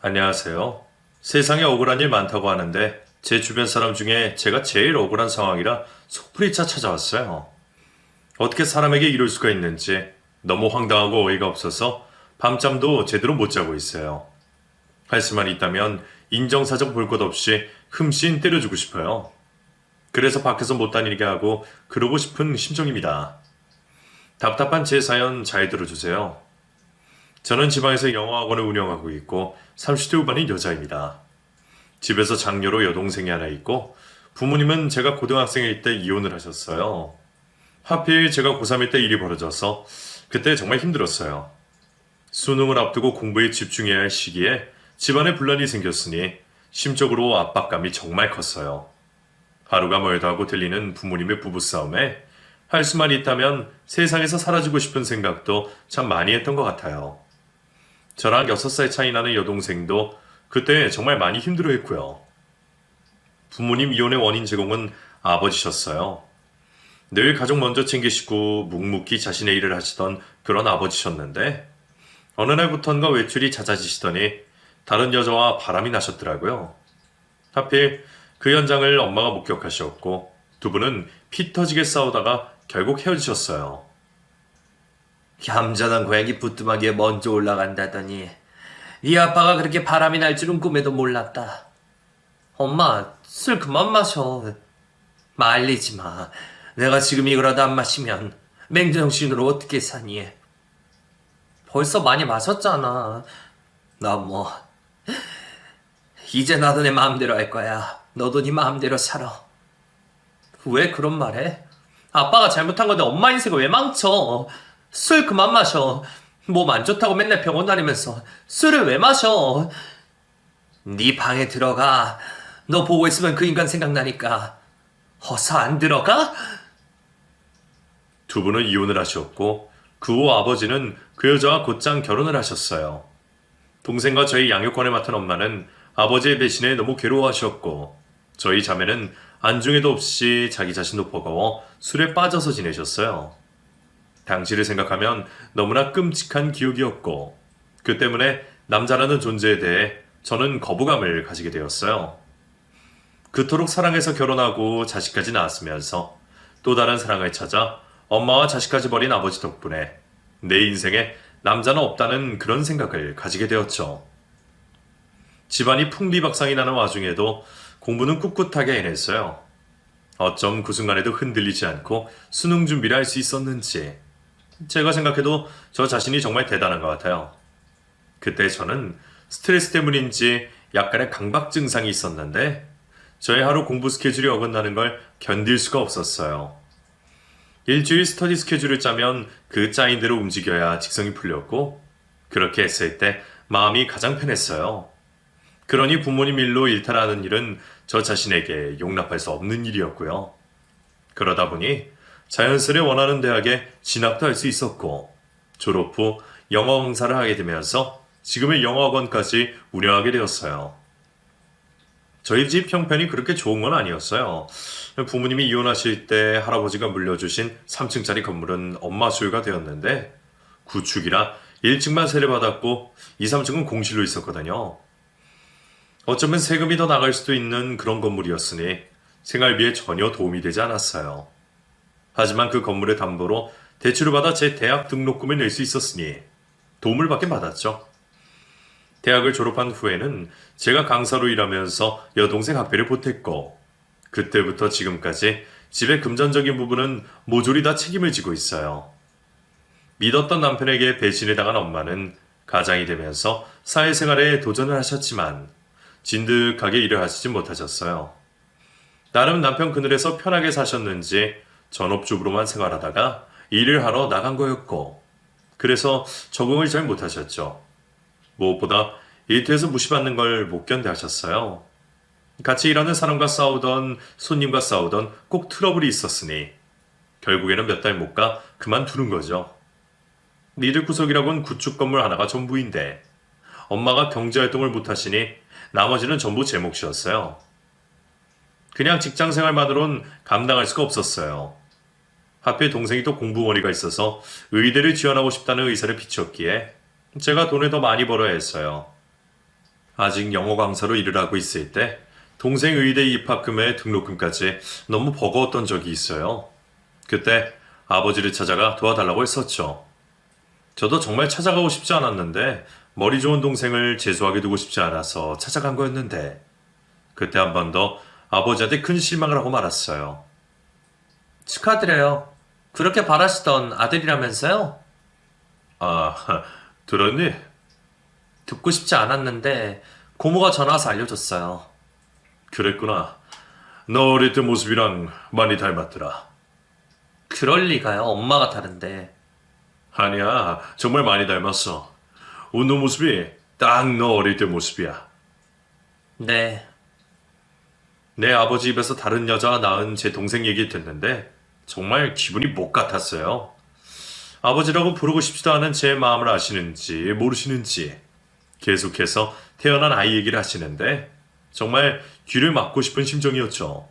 안녕하세요. 세상에 억울한 일 많다고 하는데 제 주변 사람 중에 제가 제일 억울한 상황이라 속풀이차 찾아왔어요. 어떻게 사람에게 이럴 수가 있는지 너무 황당하고 어이가 없어서 밤잠도 제대로 못 자고 있어요. 할 수만 있다면 인정사정 볼 것 없이 흠씬 때려주고 싶어요. 그래서 밖에서 못 다니게 하고 그러고 싶은 심정입니다. 답답한 제 사연 잘 들어주세요. 저는 지방에서 영어학원을 운영하고 있고 30대 후반인 여자입니다. 집에서 장녀로 여동생이 하나 있고 부모님은 제가 고등학생일 때 이혼을 하셨어요. 하필 제가 고3일 때 일이 벌어져서 그때 정말 힘들었어요. 수능을 앞두고 공부에 집중해야 할 시기에 집안에 분란이 생겼으니 심적으로 압박감이 정말 컸어요. 하루가 멀다 하고 들리는 부모님의 부부싸움에 할 수만 있다면 세상에서 사라지고 싶은 생각도 참 많이 했던 것 같아요. 저랑 6살 차이 나는 여동생도 그때 정말 많이 힘들어했고요. 부모님 이혼의 원인 제공은 아버지셨어요. 늘 가족 먼저 챙기시고 묵묵히 자신의 일을 하시던 그런 아버지셨는데 어느 날부턴가 외출이 잦아지시더니 다른 여자와 바람이 나셨더라고요. 하필 그 현장을 엄마가 목격하셨고 두 분은 피 터지게 싸우다가 결국 헤어지셨어요. 얌전한 고양이 부뚜막이에 먼저 올라간다더니 네 아빠가 그렇게 바람이 날 줄은 꿈에도 몰랐다. 엄마, 술 그만 마셔. 말리지 마. 내가 지금 이거라도 안 마시면 맹정신으로 어떻게 사니? 벌써 많이 마셨잖아. 나 뭐, 이제 나도 내 마음대로 할 거야. 너도 네 마음대로 살아. 왜 그런 말 해? 아빠가 잘못한 건데 엄마 인생을 왜 망쳐? 술 그만 마셔. 몸 안 좋다고 맨날 병원 다니면서 술을 왜 마셔? 네 방에 들어가. 너 보고 있으면 그 인간 생각나니까. 어서 안 들어가? 두 분은 이혼을 하셨고 그 후 아버지는 그 여자와 곧장 결혼을 하셨어요. 동생과 저희 양육권을 맡은 엄마는 아버지의 배신에 너무 괴로워하셨고 저희 자매는 안중에도 없이 자기 자신도 버거워 술에 빠져서 지내셨어요. 당시를 생각하면 너무나 끔찍한 기억이었고 그 때문에 남자라는 존재에 대해 저는 거부감을 가지게 되었어요. 그토록 사랑해서 결혼하고 자식까지 낳았으면서 또 다른 사랑을 찾아 엄마와 자식까지 버린 아버지 덕분에 내 인생에 남자는 없다는 그런 생각을 가지게 되었죠. 집안이 풍비박산이 나는 와중에도 공부는 꿋꿋하게 해냈어요. 어쩜 그 순간에도 흔들리지 않고 수능 준비를 할 수 있었는지 제가 생각해도 저 자신이 정말 대단한 것 같아요. 그때 저는 스트레스 때문인지 약간의 강박 증상이 있었는데 저의 하루 공부 스케줄이 어긋나는 걸 견딜 수가 없었어요. 일주일 스터디 스케줄을 짜면 그 짜인 대로 움직여야 직성이 풀렸고 그렇게 했을 때 마음이 가장 편했어요. 그러니 부모님 일로 일탈하는 일은 저 자신에게 용납할 수 없는 일이었고요. 그러다 보니 자연스레 원하는 대학에 진학도 할 수 있었고 졸업 후 영어 강사를 하게 되면서 지금의 영어학원까지 운영하게 되었어요. 저희 집 형편이 그렇게 좋은 건 아니었어요. 부모님이 이혼하실 때 할아버지가 물려주신 3층짜리 건물은 엄마 소유가 되었는데 구축이라 1층만 세례받았고 2, 3층은 공실로 있었거든요. 어쩌면 세금이 더 나갈 수도 있는 그런 건물이었으니 생활비에 전혀 도움이 되지 않았어요. 하지만 그 건물의 담보로 대출을 받아 제 대학 등록금을 낼 수 있었으니 도움을 받긴 받았죠. 대학을 졸업한 후에는 제가 강사로 일하면서 여동생 학비를 보탰고 그때부터 지금까지 집의 금전적인 부분은 모조리 다 책임을 지고 있어요. 믿었던 남편에게 배신을 당한 엄마는 가장이 되면서 사회생활에 도전을 하셨지만 진득하게 일을 하시지 못하셨어요. 나름 남편 그늘에서 편하게 사셨는지 전업주부로만 생활하다가 일을 하러 나간 거였고 그래서 적응을 잘 못하셨죠. 무엇보다 일터에서 무시받는 걸 못 견뎌 하셨어요. 같이 일하는 사람과 싸우던 손님과 싸우던 꼭 트러블이 있었으니 결국에는 몇 달 못 가 그만두는 거죠. 니들 구석이라곤 구축 건물 하나가 전부인데 엄마가 경제활동을 못하시니 나머지는 전부 제 몫이었어요. 그냥 직장생활만으론 감당할 수가 없었어요. 하필 동생이 또 공부머리가 있어서 의대를 지원하고 싶다는 의사를 비췄기에 제가 돈을 더 많이 벌어야 했어요. 아직 영어 강사로 일을 하고 있을 때 동생 의대 입학금에 등록금까지 너무 버거웠던 적이 있어요. 그때 아버지를 찾아가 도와달라고 했었죠. 저도 정말 찾아가고 싶지 않았는데 머리 좋은 동생을 재수하게 두고 싶지 않아서 찾아간 거였는데 그때 한 번 더 아버지한테 큰 실망을 하고 말았어요. 축하드려요. 그렇게 바라시던 아들이라면서요? 아, 들었니? 듣고 싶지 않았는데 고모가 전화 와서 알려줬어요. 그랬구나. 너 어릴 때 모습이랑 많이 닮았더라. 그럴 리가요. 엄마가 다른데. 아니야, 정말 많이 닮았어. 웃는 모습이 딱 너 어릴 때 모습이야. 네. 내 아버지 입에서 다른 여자가 낳은 제 동생 얘기 듣는데 정말 기분이 못 같았어요. 아버지라고 부르고 싶지도 않은 제 마음을 아시는지 모르시는지 계속해서 태어난 아이 얘기를 하시는데 정말 귀를 막고 싶은 심정이었죠.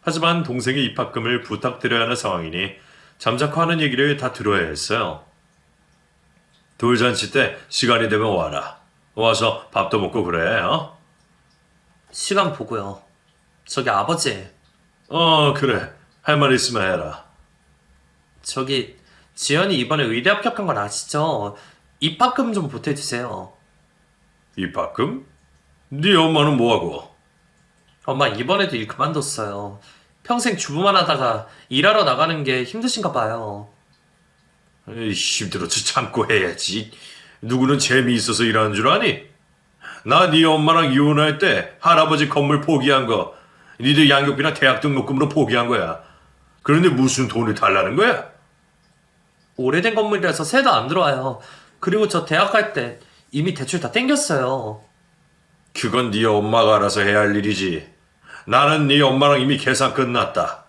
하지만 동생의 입학금을 부탁드려야 하는 상황이니 잠자코 하는 얘기를 다 들어야 했어요. 돌잔치 때 시간이 되면 와라. 와서 밥도 먹고 그래, 어? 시간 보고요. 저기 아버지. 그래. 할 말 있으면 해라. 저기 지연이 이번에 의대 합격한 건 아시죠? 입학금 좀 보태주세요. 입학금? 네 엄마는 뭐하고? 엄마 이번에도 일 그만뒀어요. 평생 주부만 하다가 일하러 나가는 게 힘드신가 봐요. 에이, 힘들어서 참고 해야지. 누구는 재미있어서 일하는 줄 아니? 나 네 엄마랑 이혼할 때 할아버지 건물 포기한 거 니들 양육비나 대학 등록금으로 포기한 거야. 그런데 무슨 돈을 달라는 거야? 오래된 건물이라서 새도 안 들어와요. 그리고 저 대학 갈 때 이미 대출 다 땡겼어요. 그건 네 엄마가 알아서 해야 할 일이지. 나는 네 엄마랑 이미 계산 끝났다.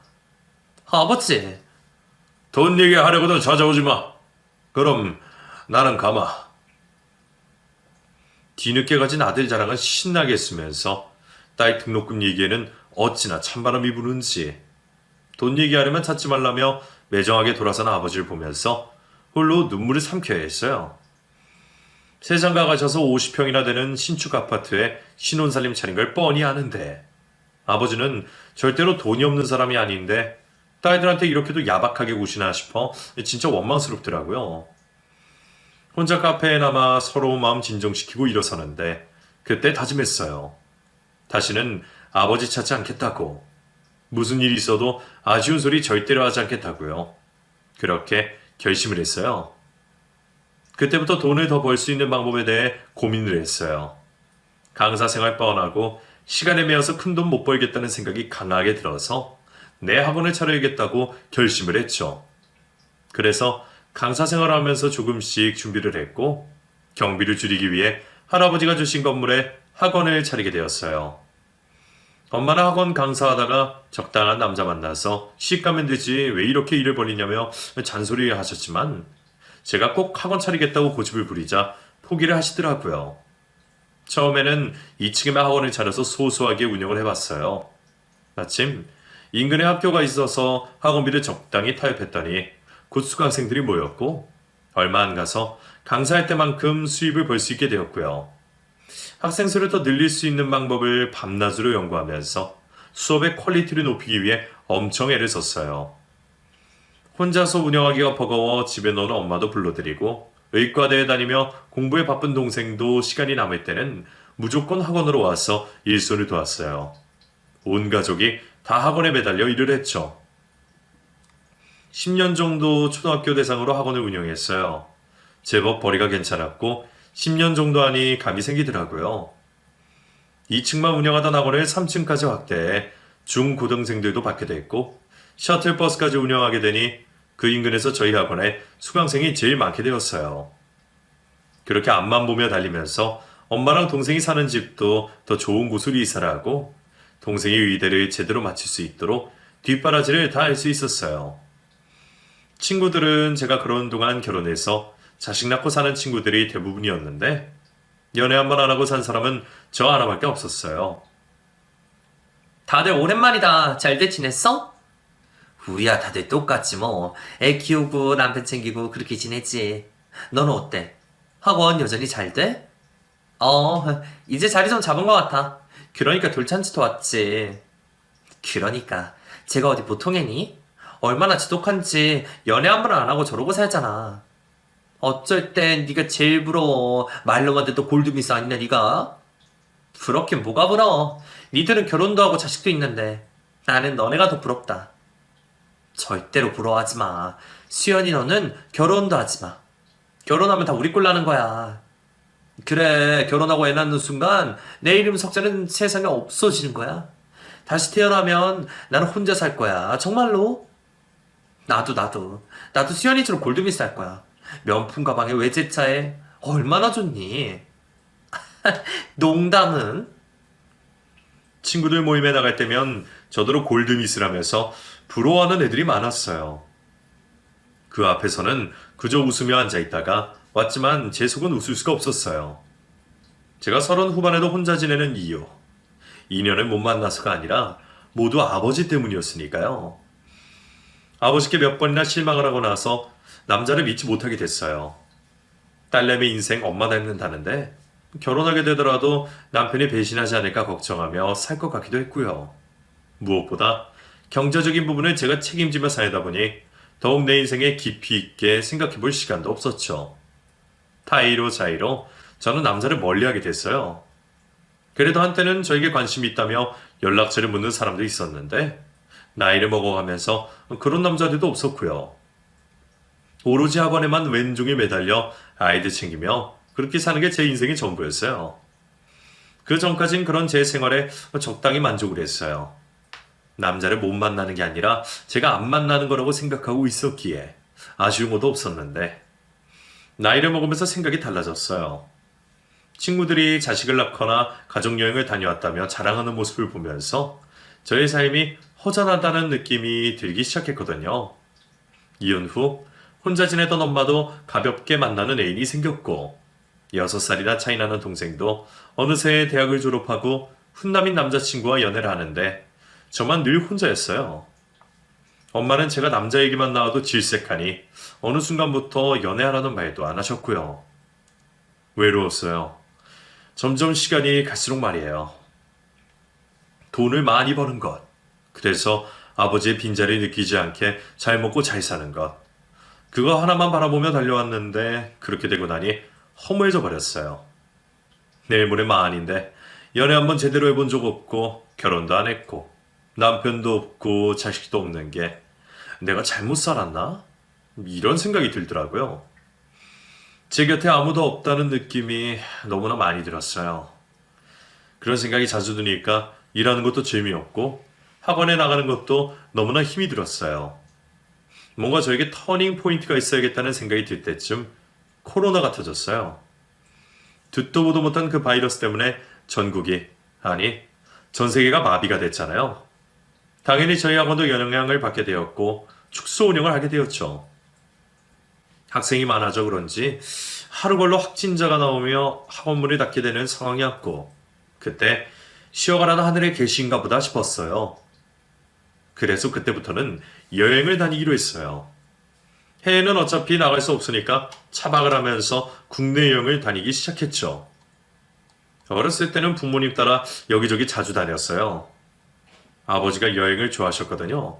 아버지, 돈 얘기하려고도 찾아오지 마. 그럼 나는 가마. 뒤늦게 가진 아들 자랑은 신나게 했으면서 딸 등록금 얘기에는 어찌나 찬바람이 부는지 돈 얘기하려면 찾지 말라며 매정하게 돌아서는 아버지를 보면서 홀로 눈물을 삼켜야 했어요. 세상가 가셔서 50평이나 되는 신축 아파트에 신혼살림 차린 걸 뻔히 아는데 아버지는 절대로 돈이 없는 사람이 아닌데 딸들한테 이렇게도 야박하게 구시나 싶어 진짜 원망스럽더라고요. 혼자 카페에 남아 서러운 마음 진정시키고 일어서는데 그때 다짐했어요. 다시는 아버지 찾지 않겠다고. 무슨 일이 있어도 아쉬운 소리 절대로 하지 않겠다고요. 그렇게 결심을 했어요. 그때부터 돈을 더 벌 수 있는 방법에 대해 고민을 했어요. 강사 생활 뻔하고 시간에 매여서 큰 돈 못 벌겠다는 생각이 강하게 들어서 내 학원을 차려야겠다고 결심을 했죠. 그래서 강사 생활하면서 조금씩 준비를 했고 경비를 줄이기 위해 할아버지가 주신 건물에 학원을 차리게 되었어요. 엄마는 학원 강사하다가 적당한 남자 만나서 시집 가면 되지 왜 이렇게 일을 벌리냐며 잔소리 하셨지만 제가 꼭 학원 차리겠다고 고집을 부리자 포기를 하시더라고요. 처음에는 2층에만 학원을 차려서 소소하게 운영을 해봤어요. 마침 인근에 학교가 있어서 학원비를 적당히 타협했더니 곧 수강생들이 모였고 얼마 안 가서 강사할 때만큼 수입을 벌 수 있게 되었고요. 학생 수를 더 늘릴 수 있는 방법을 밤낮으로 연구하면서 수업의 퀄리티를 높이기 위해 엄청 애를 썼어요. 혼자서 운영하기가 버거워 집에 넣은 엄마도 불러드리고 의과대에 다니며 공부에 바쁜 동생도 시간이 남을 때는 무조건 학원으로 와서 일손을 도왔어요. 온 가족이 다 학원에 매달려 일을 했죠. 10년 정도 초등학교 대상으로 학원을 운영했어요. 제법 벌이가 괜찮았고 10년 정도 하니 감이 생기더라고요. 2층만 운영하던 학원을 3층까지 확대해 중고등생들도 받게 됐고 셔틀버스까지 운영하게 되니 그 인근에서 저희 학원에 수강생이 제일 많게 되었어요. 그렇게 앞만 보며 달리면서 엄마랑 동생이 사는 집도 더 좋은 곳으로 이사를 하고 동생이 의대를 제대로 마칠 수 있도록 뒷바라지를 다 할 수 있었어요. 친구들은 제가 그런 동안 결혼해서 자식 낳고 사는 친구들이 대부분이었는데 연애 한 번 안 하고 산 사람은 저 하나밖에 없었어요. 다들 오랜만이다. 잘들 지냈어? 우리야 다들 똑같지 뭐. 애 키우고 남편 챙기고 그렇게 지냈지. 너는 어때? 학원 여전히 잘 돼? 이제 자리 좀 잡은 것 같아. 그러니까 돌잔치도 왔지. 그러니까 제가 어디 보통이니? 얼마나 지독한지 연애 한 번 안 하고 저러고 살잖아. 어쩔 땐 네가 제일 부러워. 말로만 듣도 골드미스 아니냐 네가? 부럽긴 뭐가 부러워. 니들은 결혼도 하고 자식도 있는데 나는 너네가 더 부럽다. 절대로 부러워하지 마. 수연이 너는 결혼도 하지 마. 결혼하면 다 우리 꼴 나는 거야. 그래, 결혼하고 애 낳는 순간 내 이름 석자는 세상에 없어지는 거야. 다시 태어나면 나는 혼자 살 거야. 정말로. 나도 수연이처럼 골드미스 할 거야. 명품 가방에 외제차에 얼마나 좋니? 농담은? 친구들 모임에 나갈 때면 저더러 골드미스라면서 부러워하는 애들이 많았어요. 그 앞에서는 그저 웃으며 앉아있다가 왔지만 제 속은 웃을 수가 없었어요. 제가 30 후반에도 혼자 지내는 이유. 인연을 못 만나서가 아니라 모두 아버지 때문이었으니까요. 아버지께 몇 번이나 실망을 하고 나서 남자를 믿지 못하게 됐어요. 딸내미 인생 엄마 닮는다는데 결혼하게 되더라도 남편이 배신하지 않을까 걱정하며 살 것 같기도 했고요. 무엇보다 경제적인 부분을 제가 책임지며 살다 보니 더욱 내 인생에 깊이 있게 생각해 볼 시간도 없었죠. 타이로 자이로 저는 남자를 멀리하게 됐어요. 그래도 한때는 저에게 관심이 있다며 연락처를 묻는 사람도 있었는데 나이를 먹어가면서 그런 남자들도 없었고요. 오로지 학원에만 왼종일 매달려 아이들 챙기며 그렇게 사는 게 제 인생의 전부였어요. 그 전까진 그런 제 생활에 적당히 만족을 했어요. 남자를 못 만나는 게 아니라 제가 안 만나는 거라고 생각하고 있었기에 아쉬운 것도 없었는데 나이를 먹으면서 생각이 달라졌어요. 친구들이 자식을 낳거나 가족여행을 다녀왔다며 자랑하는 모습을 보면서 저의 삶이 허전하다는 느낌이 들기 시작했거든요. 이혼 후 혼자 지내던 엄마도 가볍게 만나는 애인이 생겼고 6살이나 차이 나는 동생도 어느새 대학을 졸업하고 훈남인 남자친구와 연애를 하는데 저만 늘 혼자였어요. 엄마는 제가 남자 얘기만 나와도 질색하니 어느 순간부터 연애하라는 말도 안 하셨고요. 외로웠어요. 점점 시간이 갈수록 말이에요. 돈을 많이 버는 것. 그래서 아버지의 빈자리를 느끼지 않게 잘 먹고 잘 사는 것. 그거 하나만 바라보며 달려왔는데 그렇게 되고 나니 허무해져 버렸어요. 내일 모레 마흔인데 연애 한번 제대로 해본 적 없고 결혼도 안 했고 남편도 없고 자식도 없는 게 내가 잘못 살았나? 이런 생각이 들더라고요. 제 곁에 아무도 없다는 느낌이 너무나 많이 들었어요. 그런 생각이 자주 드니까 일하는 것도 재미없고 학원에 나가는 것도 너무나 힘이 들었어요. 뭔가 저에게 터닝 포인트가 있어야겠다는 생각이 들 때쯤 코로나가 터졌어요. 듣도 보도 못한 그 바이러스 때문에 전국이, 아니 전 세계가 마비가 됐잖아요. 당연히 저희 학원도 영향을 받게 되었고 축소 운영을 하게 되었죠. 학생이 많아져 그런지 하루 걸러 확진자가 나오며 학원문을 닫게 되는 상황이었고 그때 쉬어가라는 하늘의 계시인가 보다 싶었어요. 그래서 그때부터는 여행을 다니기로 했어요. 해외는 어차피 나갈 수 없으니까 차박을 하면서 국내 여행을 다니기 시작했죠. 어렸을 때는 부모님 따라 여기저기 자주 다녔어요. 아버지가 여행을 좋아하셨거든요.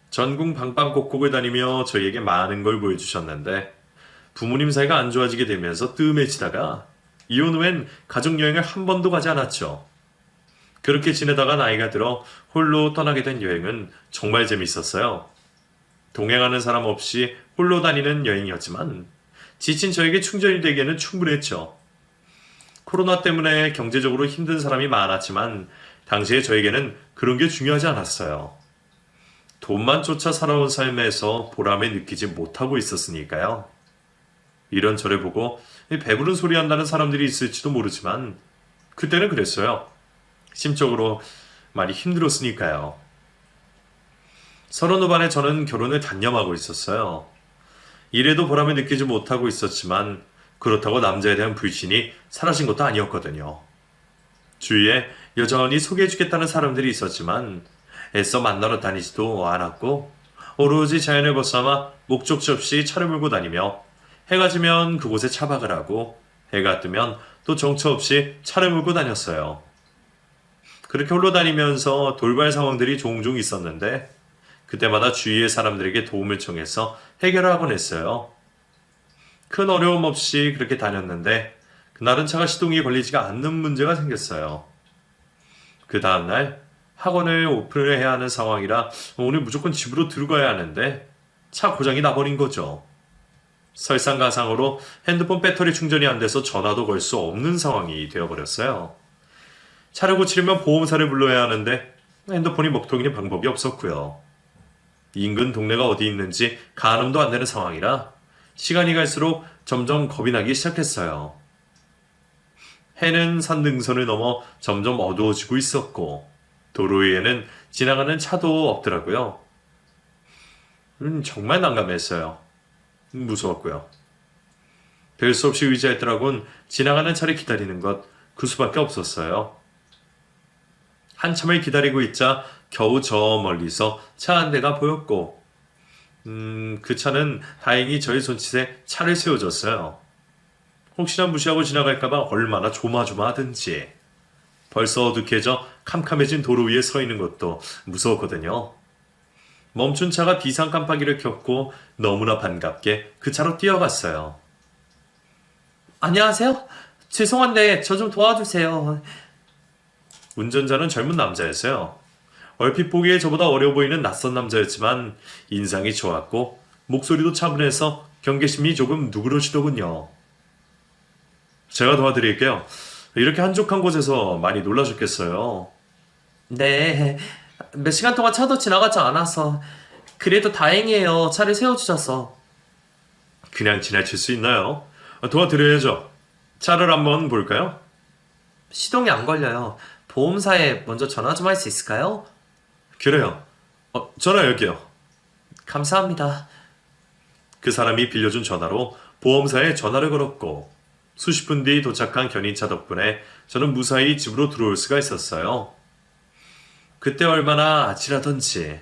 전국 방방곡곡을 다니며 저희에게 많은 걸 보여주셨는데 부모님 사이가 안 좋아지게 되면서 뜸해지다가 이혼 후엔 가족여행을 한 번도 가지 않았죠. 그렇게 지내다가 나이가 들어 홀로 떠나게 된 여행은 정말 재밌었어요. 동행하는 사람 없이 홀로 다니는 여행이었지만 지친 저에게 충전이 되기에는 충분했죠. 코로나 때문에 경제적으로 힘든 사람이 많았지만 당시에 저에게는 그런 게 중요하지 않았어요. 돈만 쫓아 살아온 삶에서 보람을 느끼지 못하고 있었으니까요. 이런 저를 보고 배부른 소리 한다는 사람들이 있을지도 모르지만 그때는 그랬어요. 심적으로 많이 힘들었으니까요. 30 후반에 저는 결혼을 단념하고 있었어요. 이래도 보람을 느끼지 못하고 있었지만 그렇다고 남자에 대한 불신이 사라진 것도 아니었거든요. 주위에 여전히 소개해주겠다는 사람들이 있었지만 애써 만나러 다니지도 않았고 오로지 자연을 벗삼아 목적지 없이 차를 몰고 다니며 해가 지면 그곳에 차박을 하고 해가 뜨면 또 정처 없이 차를 몰고 다녔어요. 그렇게 홀로 다니면서 돌발 상황들이 종종 있었는데 그때마다 주위의 사람들에게 도움을 청해서 해결을 하곤 했어요. 큰 어려움 없이 그렇게 다녔는데 그날은 차가 시동이 걸리지가 않는 문제가 생겼어요. 그 다음날 학원을 오픈을 해야 하는 상황이라 오늘 무조건 집으로 들어가야 하는데 차 고장이 나버린 거죠. 설상가상으로 핸드폰 배터리 충전이 안 돼서 전화도 걸 수 없는 상황이 되어버렸어요. 차를 고치려면 보험사를 불러야 하는데 핸드폰이 먹통이니 방법이 없었고요. 인근 동네가 어디 있는지 가늠도 안 되는 상황이라 시간이 갈수록 점점 겁이 나기 시작했어요. 해는 산 등선을 넘어 점점 어두워지고 있었고 도로 위에는 지나가는 차도 없더라고요. 정말 난감했어요. 무서웠고요. 별 수 없이 의지했더라곤 지나가는 차를 기다리는 것 그 수밖에 없었어요. 한참을 기다리고 있자 겨우 저 멀리서 차 한 대가 보였고 그 차는 다행히 저희 손짓에 차를 세워줬어요. 혹시나 무시하고 지나갈까봐 얼마나 조마조마하든지. 벌써 어둑해져 캄캄해진 도로 위에 서 있는 것도 무서웠거든요. 멈춘 차가 비상 깜빡이를 켰고 너무나 반갑게 그 차로 뛰어갔어요. 안녕하세요. 죄송한데 저 좀 도와주세요. 운전자는 젊은 남자였어요. 얼핏 보기에 저보다 어려 보이는 낯선 남자였지만 인상이 좋았고 목소리도 차분해서 경계심이 조금 누그러지더군요. 제가 도와드릴게요. 이렇게 한적한 곳에서 많이 놀라셨겠어요. 네, 몇 시간 동안 차도 지나가지 않아서. 그래도 다행이에요. 차를 세워주셔서. 그냥 지나칠 수 있나요? 도와드려야죠. 차를 한번 볼까요? 시동이 안 걸려요. 보험사에 먼저 전화 좀 할 수 있을까요? 그래요. 전화 여기요. 감사합니다. 그 사람이 빌려준 전화로 보험사에 전화를 걸었고 수십 분 뒤 도착한 견인차 덕분에 저는 무사히 집으로 들어올 수가 있었어요. 그때 얼마나 아찔하던지.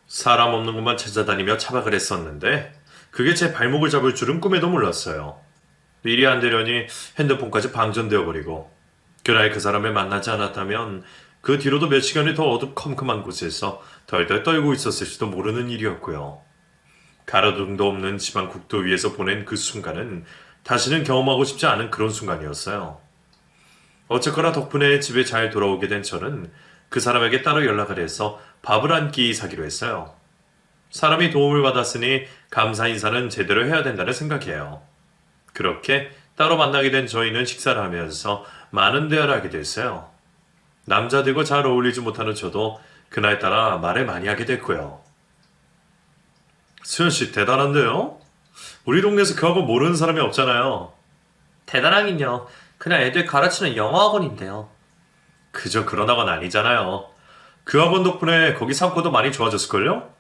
사람 없는 곳만 찾아다니며 차박을 했었는데 그게 제 발목을 잡을 줄은 꿈에도 몰랐어요. 일이 안 되려니 핸드폰까지 방전되어 버리고 그날 그 사람을 만나지 않았다면 그 뒤로도 몇 시간이 더 어두컴컴한 곳에서 덜덜 떨고 있었을지도 모르는 일이었고요. 가로등도 없는 지방 국도 위에서 보낸 그 순간은 다시는 경험하고 싶지 않은 그런 순간이었어요. 어쨌거나 덕분에 집에 잘 돌아오게 된 저는 그 사람에게 따로 연락을 해서 밥을 한 끼 사기로 했어요. 사람이 도움을 받았으니 감사 인사는 제대로 해야 된다는 생각이에요. 그렇게 따로 만나게 된 저희는 식사를 하면서 많은 대화를 하게 됐어요. 남자들과 잘 어울리지 못하는 저도 그날따라 말을 많이 하게 됐고요. 수현씨 대단한데요? 우리 동네에서 그 학원 모르는 사람이 없잖아요. 대단하긴요. 그냥 애들 가르치는 영어 학원인데요. 그저 그런 학원 아니잖아요. 그 학원 덕분에 거기 상권도 많이 좋아졌을걸요?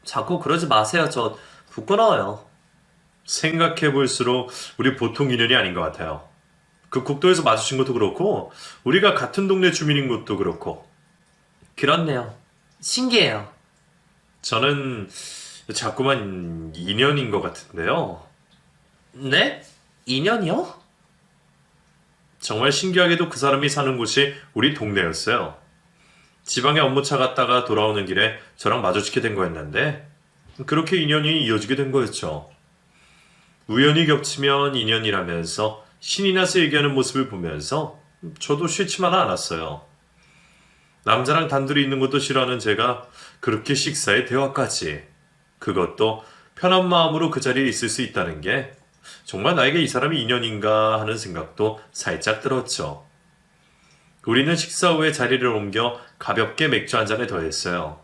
자꾸 그러지 마세요. 저 부끄러워요. 생각해볼수록 우리 보통 인연이 아닌 것 같아요. 그 국도에서 마주친 것도 그렇고 우리가 같은 동네 주민인 것도 그렇고 그렇네요. 신기해요. 저는 자꾸만 인연인 것 같은데요. 네? 인연이요? 정말 신기하게도 그 사람이 사는 곳이 우리 동네였어요. 지방에 업무차 갔다가 돌아오는 길에 저랑 마주치게 된 거였는데 그렇게 인연이 이어지게 된 거였죠. 우연히 겹치면 인연이라면서 신이 나서 얘기하는 모습을 보면서 저도 싫지만은 않았어요. 남자랑 단둘이 있는 것도 싫어하는 제가 그렇게 식사에 대화까지, 그것도 편한 마음으로 그 자리에 있을 수 있다는 게 정말 나에게 이 사람이 인연인가 하는 생각도 살짝 들었죠. 우리는 식사 후에 자리를 옮겨 가볍게 맥주 한 잔에 더했어요.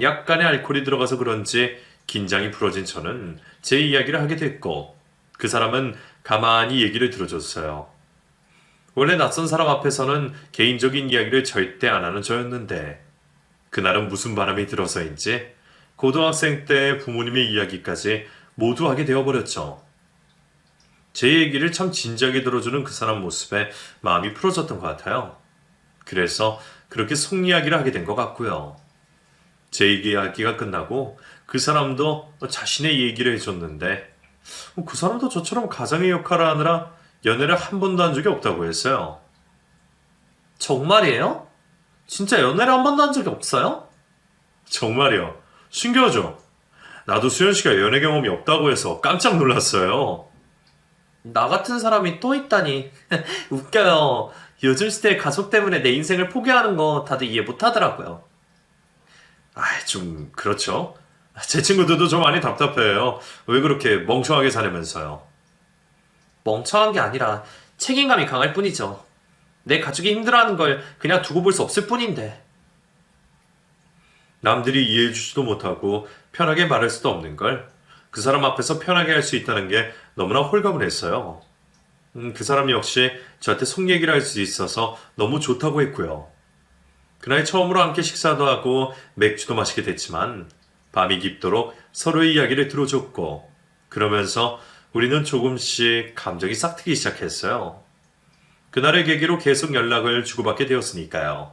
약간의 알코올이 들어가서 그런지 긴장이 풀어진 저는 제 이야기를 하게 됐고 그 사람은 가만히 얘기를 들어줬어요. 원래 낯선 사람 앞에서는 개인적인 이야기를 절대 안 하는 저였는데 그날은 무슨 바람이 들어서인지 고등학생 때 부모님의 이야기까지 모두 하게 되어버렸죠. 제 얘기를 참 진지하게 들어주는 그 사람 모습에 마음이 풀어졌던 것 같아요. 그래서 그렇게 속 이야기를 하게 된 것 같고요. 제 이야기가 끝나고 그 사람도 자신의 얘기를 해줬는데 그 사람도 저처럼 가장의 역할을 하느라 연애를 한 번도 한 적이 없다고 했어요. 정말이에요? 진짜 연애를 한 번도 한 적이 없어요? 정말이요. 신기하죠? 나도 수현 씨가 연애 경험이 없다고 해서 깜짝 놀랐어요. 나 같은 사람이 또 있다니. 웃겨요. 요즘 시대의 가족 때문에 내 인생을 포기하는 거 다들 이해 못 하더라고요. 좀 그렇죠. 제 친구들도 좀 많이 답답해요. 왜 그렇게 멍청하게 사냐면서요. 멍청한 게 아니라 책임감이 강할 뿐이죠. 내 가족이 힘들어하는 걸 그냥 두고 볼 수 없을 뿐인데. 남들이 이해해 주지도 못하고 편하게 말할 수도 없는 걸 그 사람 앞에서 편하게 할 수 있다는 게 너무나 홀가분 했어요. 그 사람 역시 저한테 속 얘기를 할 수 있어서 너무 좋다고 했고요. 그날 처음으로 함께 식사도 하고 맥주도 마시게 됐지만 밤이 깊도록 서로의 이야기를 들어줬고 그러면서 우리는 조금씩 감정이 싹트기 시작했어요. 그날을 계기로 계속 연락을 주고받게 되었으니까요.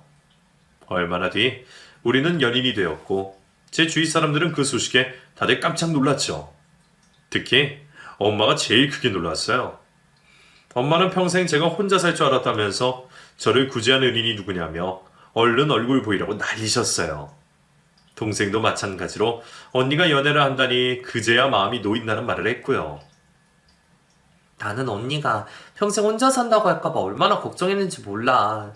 얼마나 뒤 우리는 연인이 되었고 제 주위 사람들은 그 소식에 다들 깜짝 놀랐죠. 특히 엄마가 제일 크게 놀랐어요. 엄마는 평생 제가 혼자 살 줄 알았다면서 저를 구제한 은인이 누구냐며 얼른 얼굴 보이라고 난리셨어요. 동생도 마찬가지로 언니가 연애를 한다니 그제야 마음이 놓인다는 말을 했고요. 나는 언니가 평생 혼자 산다고 할까봐 얼마나 걱정했는지 몰라.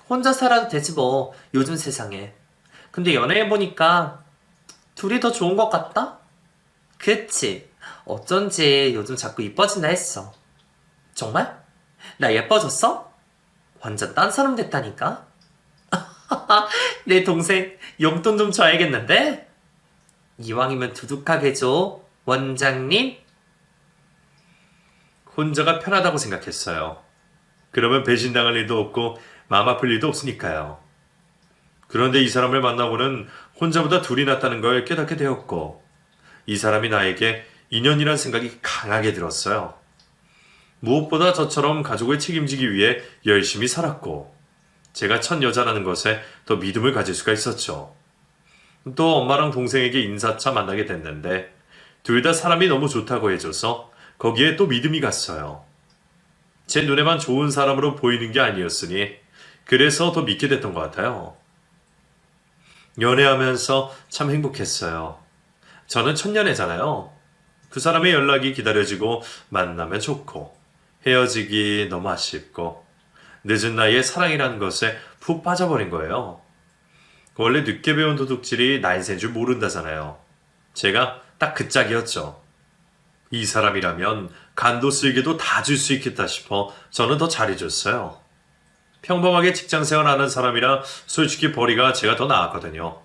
혼자 살아도 되지 뭐, 요즘 세상에. 근데 연애해보니까 둘이 더 좋은 것 같다? 그치. 어쩐지 요즘 자꾸 이뻐진다 했어. 정말? 나 예뻐졌어? 완전 딴 사람 됐다니까? 내 동생 용돈 좀 줘야겠는데? 이왕이면 두둑하게 줘, 원장님? 혼자가 편하다고 생각했어요. 그러면 배신당할 일도 없고 마음 아플 일도 없으니까요. 그런데 이 사람을 만나고는 혼자보다 둘이 낫다는 걸 깨닫게 되었고 이 사람이 나에게 인연이란 생각이 강하게 들었어요. 무엇보다 저처럼 가족을 책임지기 위해 열심히 살았고 제가 첫 여자라는 것에 더 믿음을 가질 수가 있었죠. 또 엄마랑 동생에게 인사차 만나게 됐는데 둘 다 사람이 너무 좋다고 해줘서 거기에 또 믿음이 갔어요. 제 눈에만 좋은 사람으로 보이는 게 아니었으니 그래서 더 믿게 됐던 것 같아요. 연애하면서 참 행복했어요. 저는 첫연애잖아요. 그 사람의 연락이 기다려지고 만나면 좋고 헤어지기 너무 아쉽고 늦은 나이에 사랑이라는 것에 푹 빠져버린 거예요. 원래 늦게 배운 도둑질이 나이 센 줄 모른다잖아요. 제가 딱 그 짝이었죠. 이 사람이라면 간도 쓸개도 다 줄 수 있겠다 싶어 저는 더 잘해줬어요. 평범하게 직장생활하는 사람이라 솔직히 벌이가 제가 더 나았거든요.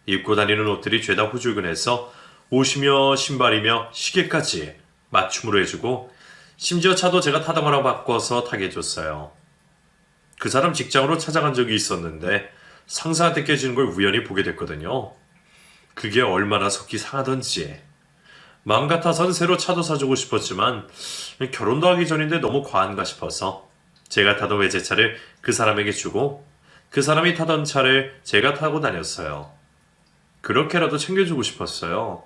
입고 다니는 옷들이 죄다 후줄근해서 옷이며 신발이며 시계까지 맞춤으로 해주고 심지어 차도 제가 타던 거랑 바꿔서 타게 해줬어요. 그 사람 직장으로 찾아간 적이 있었는데 상사한테 깨지는 걸 우연히 보게 됐거든요. 그게 얼마나 속이 상하던지. 마음 같아선 새로 차도 사주고 싶었지만 결혼도 하기 전인데 너무 과한가 싶어서 제가 타던 외제차를 그 사람에게 주고 그 사람이 타던 차를 제가 타고 다녔어요. 그렇게라도 챙겨주고 싶었어요.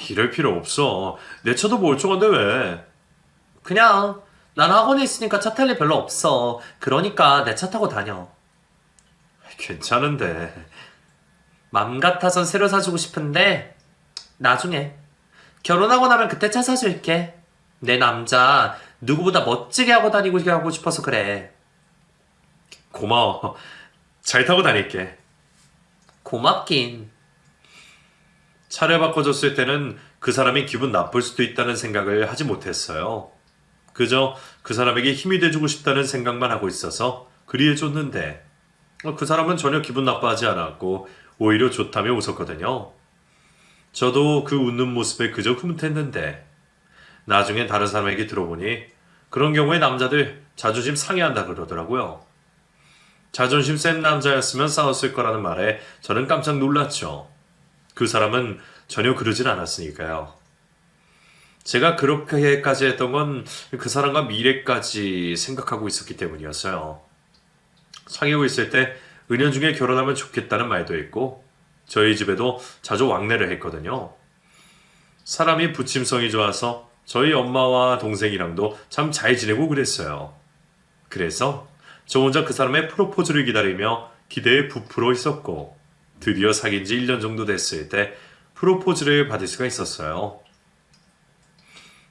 이럴 필요 없어. 내 차도 멀쩡한데 왜? 그냥 난 학원에 있으니까 차 탈 일 별로 없어. 그러니까 내 차 타고 다녀. 괜찮은데. 맘 같아선 새로 사주고 싶은데 나중에 결혼하고 나면 그때 차 사줄게. 내 남자 누구보다 멋지게 하고 다니고 하고 싶어서 그래. 고마워. 잘 타고 다닐게. 고맙긴. 차를 바꿔줬을 때는 그 사람이 기분 나쁠 수도 있다는 생각을 하지 못했어요. 그저 그 사람에게 힘이 돼주고 싶다는 생각만 하고 있어서 그리해줬는데 그 사람은 전혀 기분 나빠하지 않았고 오히려 좋다며 웃었거든요. 저도 그 웃는 모습에 그저 흐뭇했는데 나중에 다른 사람에게 들어보니 그런 경우에 남자들 자존심 상해한다 그러더라고요. 자존심 센 남자였으면 싸웠을 거라는 말에 저는 깜짝 놀랐죠. 그 사람은 전혀 그러진 않았으니까요. 제가 그렇게까지 했던 건 그 사람과 미래까지 생각하고 있었기 때문이었어요. 사귀고 있을 때 은연중에 결혼하면 좋겠다는 말도 했고 저희 집에도 자주 왕래를 했거든요. 사람이 부침성이 좋아서 저희 엄마와 동생이랑도 참 잘 지내고 그랬어요. 그래서 저 혼자 그 사람의 프로포즈를 기다리며 기대에 부풀어 있었고 드디어 사귄 지 1년 정도 됐을 때 프로포즈를 받을 수가 있었어요.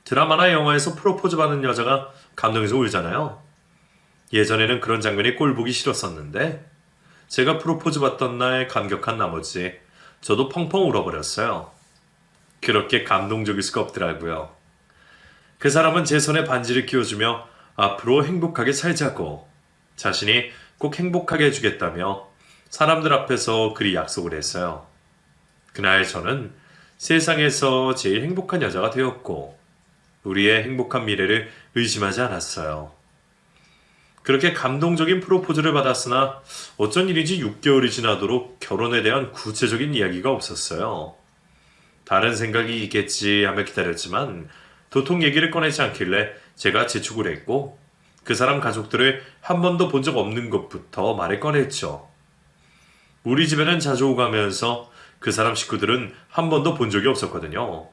드라마나 영화에서 프로포즈 받는 여자가 감동해서 울잖아요. 예전에는 그런 장면이 꼴보기 싫었었는데 제가 프로포즈 받던 날 감격한 나머지 저도 펑펑 울어버렸어요. 그렇게 감동적일 수가 없더라고요. 그 사람은 제 손에 반지를 끼워주며 앞으로 행복하게 살자고 자신이 꼭 행복하게 해주겠다며 사람들 앞에서 그리 약속을 했어요. 그날 저는 세상에서 제일 행복한 여자가 되었고 우리의 행복한 미래를 의심하지 않았어요. 그렇게 감동적인 프로포즈를 받았으나 어쩐 일인지 6개월이 지나도록 결혼에 대한 구체적인 이야기가 없었어요. 다른 생각이 있겠지 하며 기다렸지만 도통 얘기를 꺼내지 않길래 제가 재촉을 했고 그 사람 가족들을 한 번도 본 적 없는 것부터 말을 꺼냈죠. 우리 집에는 자주 오가면서 그 사람 식구들은 한 번도 본 적이 없었거든요.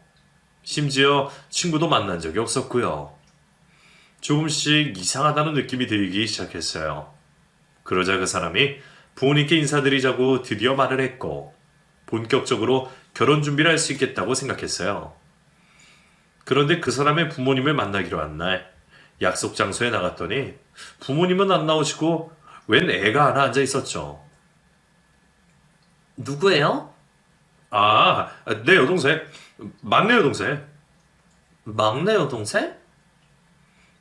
심지어 친구도 만난 적이 없었고요. 조금씩 이상하다는 느낌이 들기 시작했어요. 그러자 그 사람이 부모님께 인사드리자고 드디어 말을 했고 본격적으로 결혼 준비를 할 수 있겠다고 생각했어요. 그런데 그 사람의 부모님을 만나기로 한 날 약속 장소에 나갔더니 부모님은 안 나오시고 웬 애가 하나 앉아 있었죠. 누구예요? 내 여동생. 막내 여동생. 막내 여동생?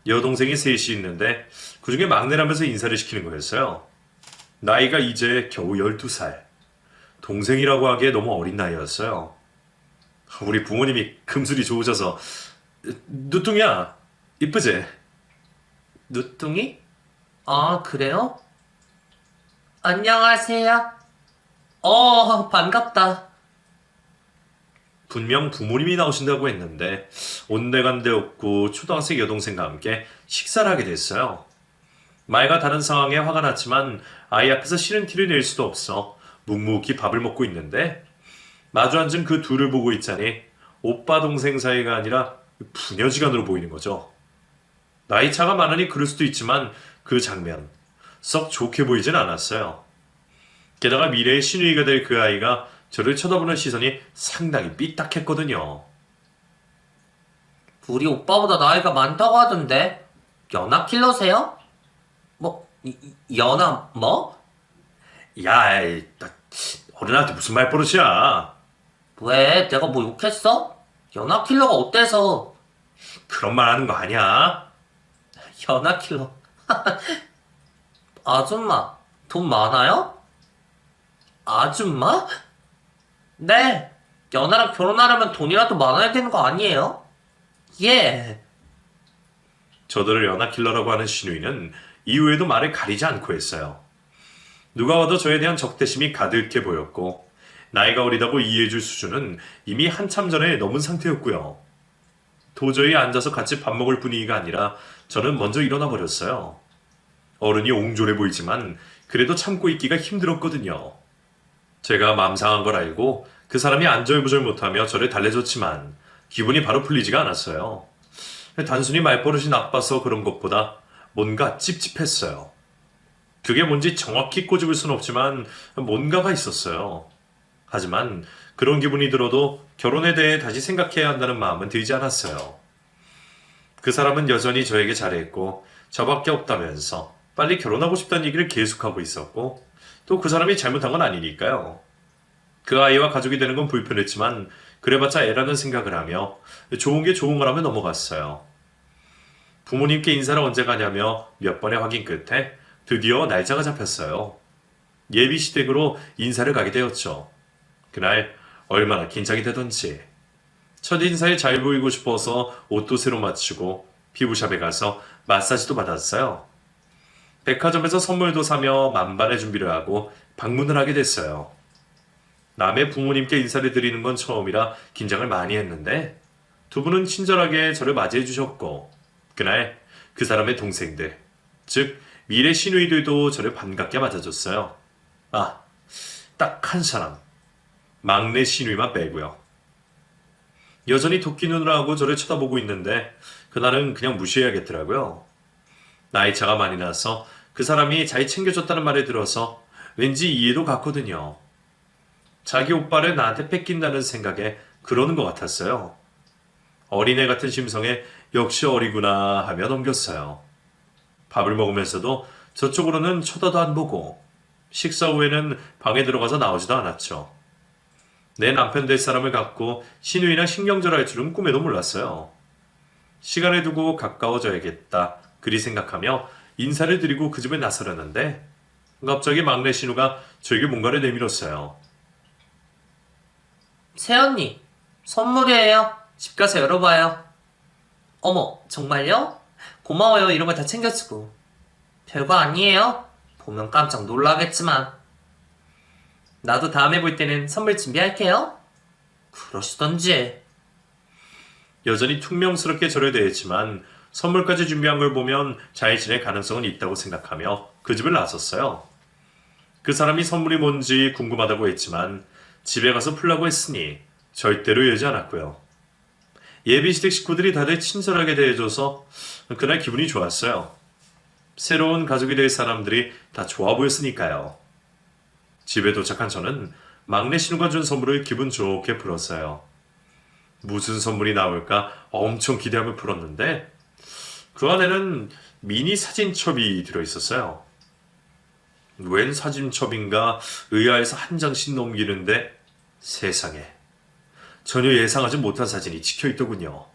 여동생이 셋이 있는데 그중에 막내라면서 인사를 시키는 거였어요. 나이가 이제 겨우 12살. 동생이라고 하기에 너무 어린 나이였어요. 우리 부모님이 금술이 좋으셔서 누뚱이야. 이쁘지? 누뚱이? 아, 그래요? 안녕하세요. 반갑다. 분명 부모님이 나오신다고 했는데 온데간데 없고 초등학생 여동생과 함께 식사를 하게 됐어요. 말과 다른 상황에 화가 났지만 아이 앞에서 싫은 티를 낼 수도 없어 묵묵히 밥을 먹고 있는데 마주 앉은 그 둘을 보고 있자니 오빠 동생 사이가 아니라 부녀지간으로 보이는 거죠. 나이 차가 많으니 그럴 수도 있지만 그 장면 썩 좋게 보이진 않았어요. 게다가 미래의 시누이가 될 그 아이가 저를 쳐다보는 시선이 상당히 삐딱했거든요. 우리 오빠보다 나이가 많다고 하던데 연하 킬러세요? 연하 뭐? 야, 나 어른한테 무슨 말버릇이야. 왜? 내가 뭐 욕했어? 연하 킬러가 어때서? 그런 말 하는 거 아니야. 연하 킬러. 아줌마, 돈 많아요? 아줌마? 네, 연하랑 결혼하려면 돈이라도 많아야 되는 거 아니에요? 예. 저들을 연하킬러라고 하는 시누이는 이후에도 말을 가리지 않고 했어요. 누가 와도 저에 대한 적대심이 가득해 보였고 나이가 어리다고 이해해줄 수준은 이미 한참 전에 넘은 상태였고요. 도저히 앉아서 같이 밥 먹을 분위기가 아니라 저는 먼저 일어나 버렸어요. 어른이 옹졸해 보이지만 그래도 참고 있기가 힘들었거든요. 제가 맘 상한 걸 알고 그 사람이 안절부절 못하며 저를 달래줬지만 기분이 바로 풀리지가 않았어요. 단순히 말버릇이 나빠서 그런 것보다 뭔가 찝찝했어요. 그게 뭔지 정확히 꼬집을 수는 없지만 뭔가가 있었어요. 하지만 그런 기분이 들어도 결혼에 대해 다시 생각해야 한다는 마음은 들지 않았어요. 그 사람은 여전히 저에게 잘했고 저밖에 없다면서 빨리 결혼하고 싶다는 얘기를 계속하고 있었고 또 그 사람이 잘못한 건 아니니까요. 그 아이와 가족이 되는 건 불편했지만 그래봤자 애라는 생각을 하며 좋은 게 좋은 거라며 넘어갔어요. 부모님께 인사를 언제 가냐며 몇 번의 확인 끝에 드디어 날짜가 잡혔어요. 예비 시댁으로 인사를 가게 되었죠. 그날 얼마나 긴장이 되던지. 첫 인사에 잘 보이고 싶어서 옷도 새로 맞추고 피부샵에 가서 마사지도 받았어요. 백화점에서 선물도 사며 만반의 준비를 하고 방문을 하게 됐어요. 남의 부모님께 인사를 드리는 건 처음이라 긴장을 많이 했는데 두 분은 친절하게 저를 맞이해 주셨고 그날 그 사람의 동생들, 즉 미래 시누이들도 저를 반갑게 맞아줬어요. 딱 한 사람, 막내 시누이만 빼고요. 여전히 도끼 눈을 하고 저를 쳐다보고 있는데 그날은 그냥 무시해야겠더라고요. 나이 차가 많이 나서 그 사람이 잘 챙겨줬다는 말을 들어서 왠지 이해도 갔거든요. 자기 오빠를 나한테 뺏긴다는 생각에 그러는 것 같았어요. 어린애 같은 심성에 역시 어리구나 하며 넘겼어요. 밥을 먹으면서도 저쪽으로는 쳐다도 안 보고 식사 후에는 방에 들어가서 나오지도 않았죠. 내 남편 될 사람을 갖고 신우이랑 신경절할 줄은 꿈에도 몰랐어요. 시간을 두고 가까워져야겠다 그리 생각하며 인사를 드리고 그 집에 나서려는데 갑자기 막내 신우가 저에게 뭔가를 내밀었어요. 새언니, 선물이에요. 집 가서 열어봐요. 어머, 정말요? 고마워요. 이런 거 다 챙겨주고. 별거 아니에요. 보면 깜짝 놀라겠지만. 나도 다음에 볼 때는 선물 준비할게요. 그러시던지. 여전히 퉁명스럽게 저를 대했지만 선물까지 준비한 걸 보면 잘 지낼 가능성은 있다고 생각하며 그 집을 나섰어요. 그 사람이 선물이 뭔지 궁금하다고 했지만 집에 가서 풀라고 했으니 절대로 열지 않았고요. 예비시댁 식구들이 다들 친절하게 대해줘서 그날 기분이 좋았어요. 새로운 가족이 될 사람들이 다 좋아 보였으니까요. 집에 도착한 저는 막내 신우가 준 선물을 기분 좋게 풀었어요. 무슨 선물이 나올까 엄청 기대하며 풀었는데 그 안에는 미니 사진첩이 들어있었어요. 웬 사진첩인가 의아해서 한 장씩 넘기는데 세상에 전혀 예상하지 못한 사진이 찍혀있더군요.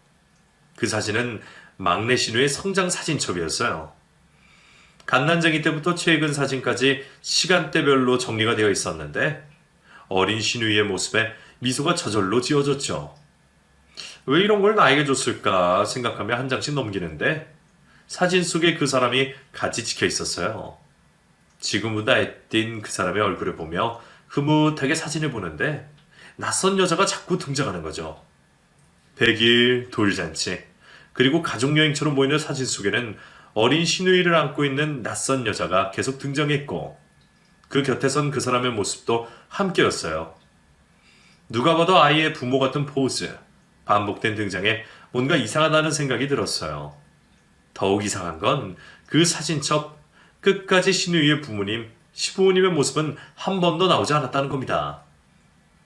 그 사진은 막내 신우의 성장 사진첩이었어요. 갓난쟁이 때부터 최근 사진까지 시간대별로 정리가 되어 있었는데 어린 신우이의 모습에 미소가 저절로 지어졌죠. 왜 이런 걸 나에게 줬을까 생각하며 한 장씩 넘기는데 사진 속에 그 사람이 같이 찍혀 있었어요. 지금보다 애띤 그 사람의 얼굴을 보며 흐뭇하게 사진을 보는데 낯선 여자가 자꾸 등장하는 거죠. 100일 돌잔치 그리고 가족여행처럼 보이는 사진 속에는 어린 신우이를 안고 있는 낯선 여자가 계속 등장했고 그 곁에 선 그 사람의 모습도 함께였어요. 누가 봐도 아이의 부모 같은 포즈, 반복된 등장에 뭔가 이상하다는 생각이 들었어요. 더욱 이상한 건 그 사진첩 끝까지 신우이의 부모님, 시부모님의 모습은 한 번도 나오지 않았다는 겁니다.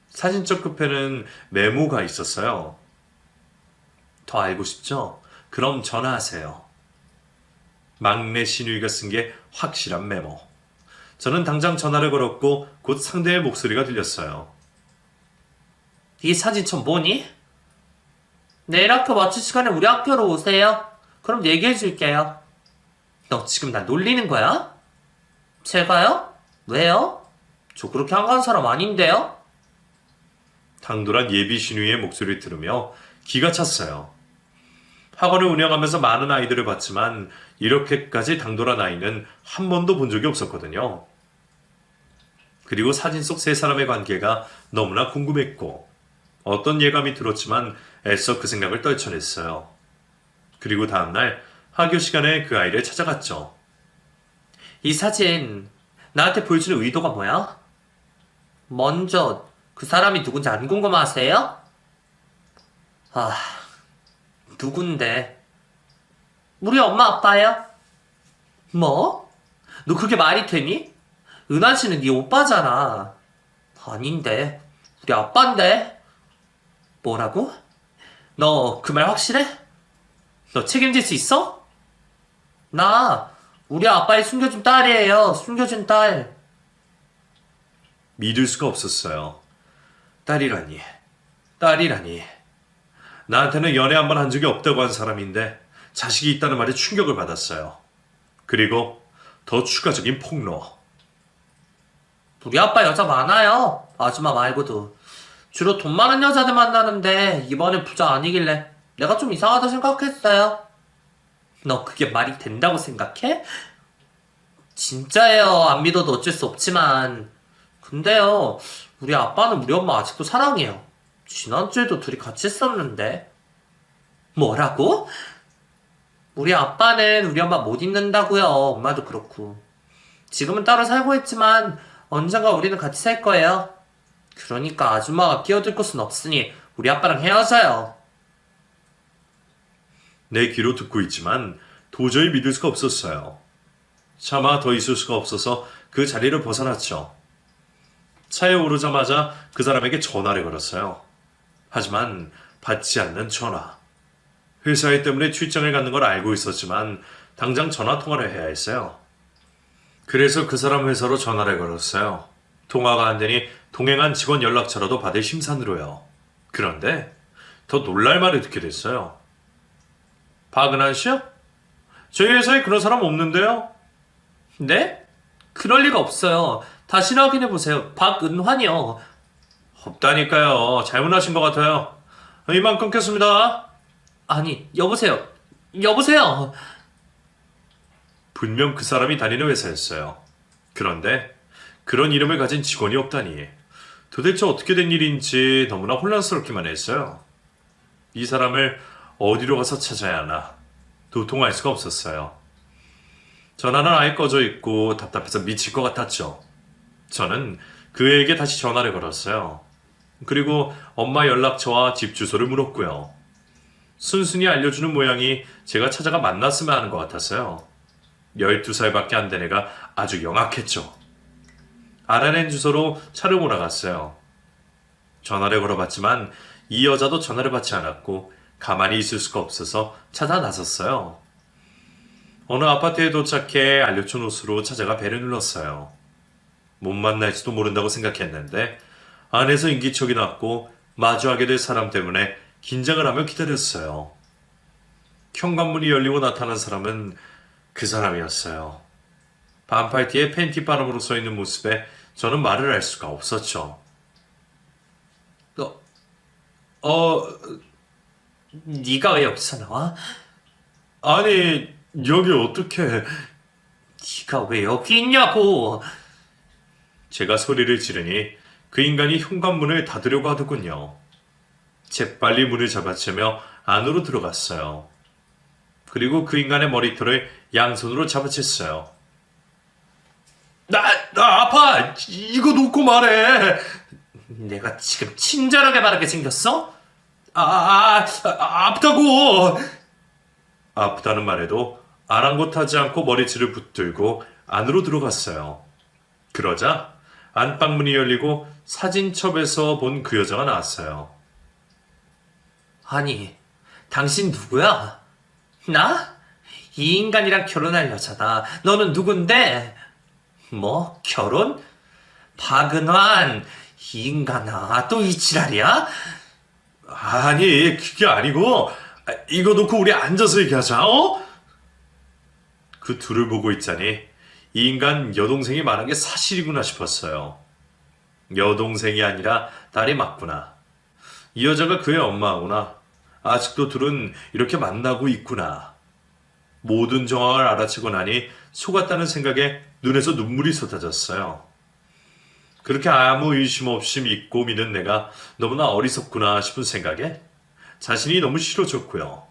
사진첩 끝에는 메모가 있었어요. 더 알고 싶죠? 그럼 전화하세요. 막내 신우이가 쓴 게 확실한 메모. 저는 당장 전화를 걸었고 곧 상대의 목소리가 들렸어요. 이 사진첩 뭐니? 내일 학교 마칠 시간에 우리 학교로 오세요. 그럼 얘기해 줄게요. 너 지금 나 놀리는 거야? 제가요? 왜요? 저 그렇게 한가한 사람 아닌데요? 당돌한 예비 신우이의 목소리를 들으며 기가 찼어요. 학원을 운영하면서 많은 아이들을 봤지만 이렇게까지 당돌한 아이는 한 번도 본 적이 없었거든요. 그리고 사진 속 세 사람의 관계가 너무나 궁금했고 어떤 예감이 들었지만 애써 그 생각을 떨쳐냈어요. 그리고 다음날 학교 시간에 그 아이를 찾아갔죠. 이 사진 나한테 보여주는 의도가 뭐야? 먼저 그 사람이 누군지 안 궁금하세요? 아, 누군데? 우리 엄마 아빠예요. 뭐? 너 그게 말이 되니? 은한 씨는 네 오빠잖아. 아닌데, 우리 아빠인데. 뭐라고? 너 그 말 확실해? 너 책임질 수 있어? 나 우리 아빠의 숨겨준 딸이에요. 숨겨준 딸. 믿을 수가 없었어요. 딸이라니. 딸이라니. 나한테는 연애 한 번 한 적이 없다고 한 사람인데 자식이 있다는 말에 충격을 받았어요. 그리고 더 추가적인 폭로. 우리 아빠 여자 많아요. 아줌마 말고도. 주로 돈 많은 여자들 만나는데 이번엔 부자 아니길래 내가 좀 이상하다 생각했어요. 너 그게 말이 된다고 생각해? 진짜예요. 안 믿어도 어쩔 수 없지만. 근데요, 우리 아빠는 우리 엄마 아직도 사랑해요. 지난주에도 둘이 같이 있었는데. 뭐라고? 우리 아빠는 우리 엄마 못 잊는다고요. 엄마도 그렇고. 지금은 따로 살고 있지만 언젠가 우리는 같이 살 거예요. 그러니까 아줌마가 끼어들 곳은 없으니 우리 아빠랑 헤어져요. 내 귀로 듣고 있지만 도저히 믿을 수가 없었어요. 차마 더 있을 수가 없어서 그 자리를 벗어났죠. 차에 오르자마자 그 사람에게 전화를 걸었어요. 하지만 받지 않는 전화. 회사 일 때문에 출장을 갖는 걸 알고 있었지만 당장 전화 통화를 해야 했어요. 그래서 그 사람 회사로 전화를 걸었어요. 통화가 안 되니 동행한 직원 연락처라도 받을 심산으로요. 그런데 더 놀랄 말을 듣게 됐어요. 박은환 씨요? 저희 회사에 그런 사람 없는데요? 네? 그럴 리가 없어요. 다시 확인해 보세요. 박은환이요. 없다니까요. 잘못하신 것 같아요. 이만 끊겠습니다. 아니, 여보세요. 여보세요. 분명 그 사람이 다니는 회사였어요. 그런데 그런 이름을 가진 직원이 없다니 도대체 어떻게 된 일인지 너무나 혼란스럽기만 했어요. 이 사람을 어디로 가서 찾아야 하나 도통할 수가 없었어요. 전화는 아예 꺼져 있고 답답해서 미칠 것 같았죠. 저는 그에게 다시 전화를 걸었어요. 그리고 엄마 연락처와 집 주소를 물었고요. 순순히 알려주는 모양이 제가 찾아가 만났으면 하는 것 같았어요. 12살밖에 안 된 애가 아주 영악했죠. 알아낸 주소로 차를 몰아갔어요. 전화를 걸어봤지만 이 여자도 전화를 받지 않았고 가만히 있을 수가 없어서 찾아 나섰어요. 어느 아파트에 도착해 알려준 옷으로 찾아가 배를 눌렀어요. 못 만날지도 모른다고 생각했는데 안에서 인기척이 났고 마주하게 될 사람 때문에 긴장을 하며 기다렸어요. 현관문이 열리고 나타난 사람은 그 사람이었어요. 반팔티에 팬티 바람으로 서 있는 모습에 저는 말을 할 수가 없었죠. 네가 왜 여기서 나와? 아니, 여기 어떻게... 네가 왜 여기 있냐고. 제가 소리를 지르니 그 인간이 현관문을 닫으려고 하더군요. 재빨리 문을 잡아채며 안으로 들어갔어요. 그리고 그 인간의 머리털을 양손으로 잡아챘어요. 나 아파! 이거 놓고 말해! 내가 지금 친절하게 말하게 생겼어? 아프다고! 아프다는 말에도 아랑곳하지 않고 머리채를 붙들고 안으로 들어갔어요. 그러자 안방문이 열리고 사진첩에서 본 그 여자가 나왔어요. 아니, 당신 누구야? 나? 이 인간이랑 결혼할 여자다. 너는 누군데? 뭐? 결혼? 박은환, 이 인간아, 또 이 지랄이야? 아니, 그게 아니고 이거 놓고 우리 앉아서 얘기하자, 어? 그 둘을 보고 있자니 이 인간 여동생이 말한 게 사실이구나 싶었어요. 여동생이 아니라 딸이 맞구나. 이 여자가 그의 엄마구나. 아직도 둘은 이렇게 만나고 있구나. 모든 정황을 알아채고 나니 속았다는 생각에 눈에서 눈물이 쏟아졌어요. 그렇게 아무 의심 없이 믿고 믿은 내가 너무나 어리석구나 싶은 생각에 자신이 너무 싫어졌고요.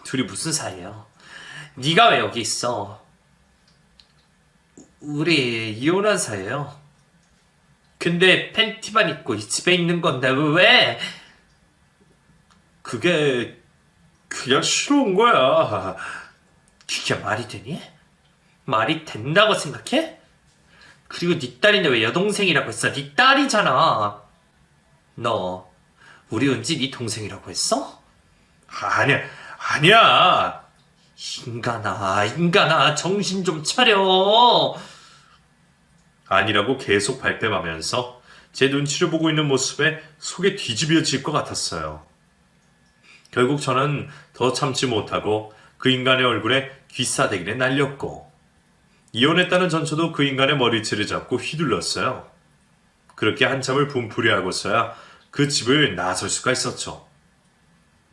둘이 무슨 사이예요? 네가 왜 여기 있어? 우리 이혼한 사이예요. 근데 팬티만 입고 이 집에 있는 건데 왜? 그게 그냥 싫어온 거야. 그게 말이 되니? 말이 된다고 생각해? 그리고 네 딸인데 왜 여동생이라고 했어? 네 딸이잖아. 너 우리 은지 네 동생이라고 했어? 아니야. 인간아, 정신 좀 차려. 아니라고 계속 발뺌하면서 제 눈치를 보고 있는 모습에 속이 뒤집어질 것 같았어요. 결국 저는 더 참지 못하고 그 인간의 얼굴에 귀싸대기를 날렸고 이혼했다는 전처도 그 인간의 머리채를 잡고 휘둘렀어요. 그렇게 한참을 분풀이하고서야 그 집을 나설 수가 있었죠.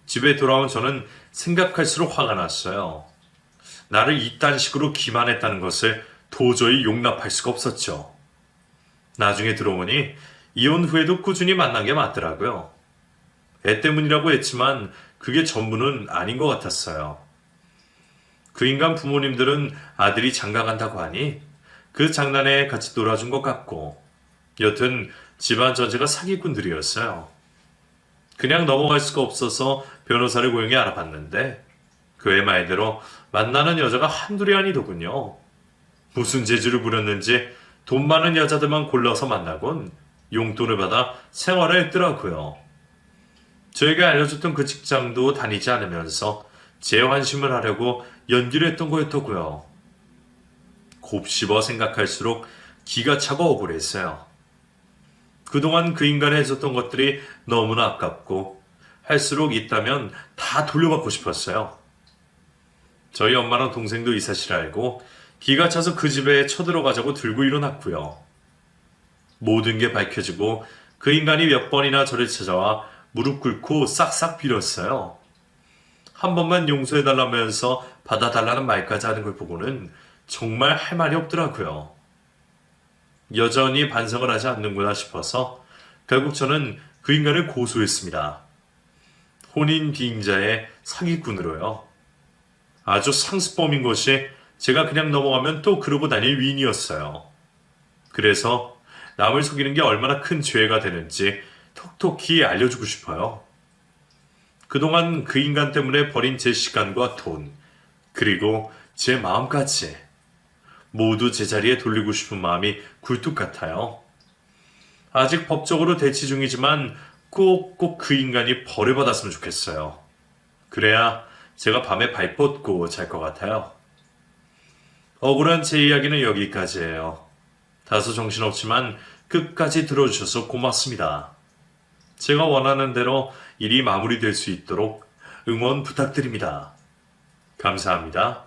집에 돌아온 저는 생각할수록 화가 났어요. 나를 이딴 식으로 기만했다는 것을 도저히 용납할 수가 없었죠. 나중에 들어보니 이혼 후에도 꾸준히 만난 게 맞더라고요. 애 때문이라고 했지만 그게 전부는 아닌 것 같았어요. 그 인간 부모님들은 아들이 장가 간다고 하니 그 장난에 같이 놀아준 것 같고 여튼 집안 전체가 사기꾼들이었어요. 그냥 넘어갈 수가 없어서 변호사를 고용해 알아봤는데 그의 말대로 만나는 여자가 한둘이 아니더군요. 무슨 재주를 부렸는지 돈 많은 여자들만 골라서 만나곤 용돈을 받아 생활을 했더라고요. 저에게 알려줬던 그 직장도 다니지 않으면서 재환심을 하려고 연기를 했던 거였더고요. 곱씹어 생각할수록 기가 차고 억울했어요. 그동안 그 인간이 해줬던 것들이 너무나 아깝고 할수록 있다면 다 돌려받고 싶었어요. 저희 엄마랑 동생도 이 사실을 알고 기가 차서 그 집에 쳐들어가자고 들고 일어났고요. 모든 게 밝혀지고 그 인간이 몇 번이나 저를 찾아와 무릎 꿇고 싹싹 빌었어요. 한 번만 용서해달라면서 받아달라는 말까지 하는 걸 보고는 정말 할 말이 없더라고요. 여전히 반성을 하지 않는구나 싶어서 결국 저는 그 인간을 고소했습니다. 혼인 비행자의 사기꾼으로요. 아주 상습범인 것이 제가 그냥 넘어가면 또 그러고 다닐 위인이었어요. 그래서 남을 속이는 게 얼마나 큰 죄가 되는지 톡톡히 알려주고 싶어요. 그동안 그 인간 때문에 버린 제 시간과 돈, 그리고 제 마음까지 모두 제자리에 돌리고 싶은 마음이 굴뚝 같아요. 아직 법적으로 대치 중이지만 꼭꼭 그 인간이 벌을 받았으면 좋겠어요. 그래야 제가 밤에 발 뻗고 잘 것 같아요. 억울한 제 이야기는 여기까지예요. 다소 정신없지만 끝까지 들어주셔서 고맙습니다. 제가 원하는 대로 일이 마무리될 수 있도록 응원 부탁드립니다. 감사합니다.